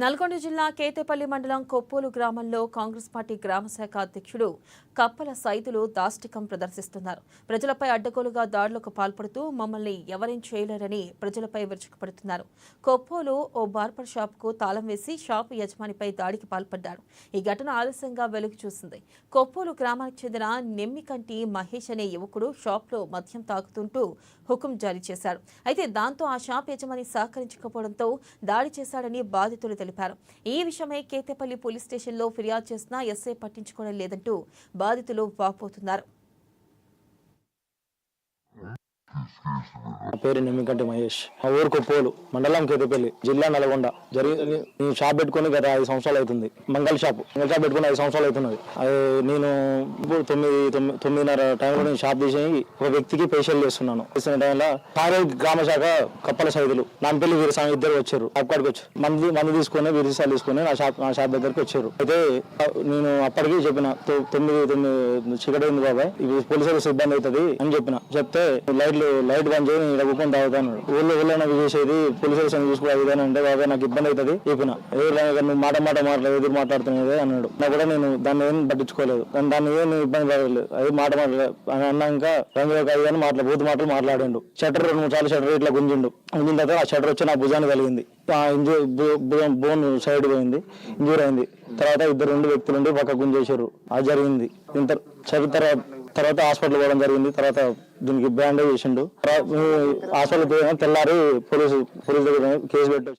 నల్గొండ జిల్లా కేతేపల్లి మండలం కొప్పోలు గ్రామంలో కాంగ్రెస్ పార్టీ గ్రామశాఖ అధ్యక్షుడు కప్పల సైదులు దాష్టికం ప్రదర్శిస్తున్నారు. ప్రజలపై అడ్డగోలుగా దాడులకు పాల్పడుతూ మమ్మల్ని ఎవరేం చేయలేరని ప్రజలపై విరుచుకుపడుతున్నారు. కొప్పోలు ఓ బార్బర్ షాప్ కు తాళం వేసి షాపు యజమానిపై దాడికి పాల్పడ్డారు. ఈ ఘటన ఆలస్యంగా వెలుగు చూసింది. కొప్పోలు గ్రామానికి చెందిన నెమ్మికంటి మహేష్ అనే యువకుడు షాప్లో మద్యం తాగుతుంటూ హుకుం జారీ చేశాడు. అయితే దాంతో ఆ షాప్ యజమాని సహకరించకపోవడంతో దాడి చేశాడని బాధితులు తెలిపారు. ఈ విషయమై కేతేపల్లి పోలీస్ స్టేషన్లో ఫిర్యాదు చేసినా ఎస్ఐ పట్టించుకోవడం లేదంటూ బాధితులు వాపోతున్నారు. నా పేరు నెమ్మికంటి మహేష్. మా ఊరు కొప్పోలు, మండలం కేతేపల్లి, జిల్లా నల్గొండ. నేను షాప్ పెట్టుకుని గత 5 సంవత్సరాలు అవుతుంది. మంగళ షాప్ పెట్టుకుని 5 సంవత్సరాలు అవుతున్నది. నేను ఇప్పుడు 9:30 టైంలో నేను షాప్ తీసి ఒక వ్యక్తికి పేషెంట్ చేస్తున్నాను. చేస్తున్న టైంలో గ్రామ శాఖ కప్పల సైదులు నాంపల్లి వీరస్వామి ఇద్దరు వచ్చారు. షాప్ కాడికి వచ్చారు. మందు తీసుకొని వీరసాలు తీసుకొని నా షాప్ దగ్గరికి వచ్చారు. అయితే నేను అప్పటికి చెప్పిన 9 చీకటి బాబాయ్, ఇవి పోలీసులకు సిబ్బంది అవుతుంది అని చెప్తే లైట్ బంద్ చేయి, నేను కూర్చొని తాగుతాను. ఊళ్ళో చేసేది పోలీసులు చూసుకోవాలి అంటే బాబాయ్ నాకు ఇబ్బంది అవుతుంది చెప్పిన. నువ్వు మాట ఎదురు మాట్లాడుతున్నది అన్నాడు. నాకు కూడా నేను దాన్ని ఏం పట్టించుకోలేదు. దాన్ని ఏం ఇబ్బంది పడలేదు. అది మాట్లాడలేదు అని అన్నాక రంగులు బూతు మాటలు మాట్లాడిండు. షటర్ 2-3 సార్లు షటర్ ఇట్లా గుంజిండు. గుంజిన తర్వాత ఆ షటర్ వచ్చి నా భుజాన్ని కలిగింది. బోన్ సైడ్ పోయింది, ఇంజూర్ అయింది. తర్వాత 2 వ్యక్తులు పక్క గుంజేశారు. అది జరిగింది. తర్వాత హాస్పిటల్ పోవడం జరిగింది. తర్వాత దీనికి బ్యాండేజ్ చేసిండు. హాస్పిటల్ తెల్లారి పోలీసు దగ్గర కేసు పెట్టారు.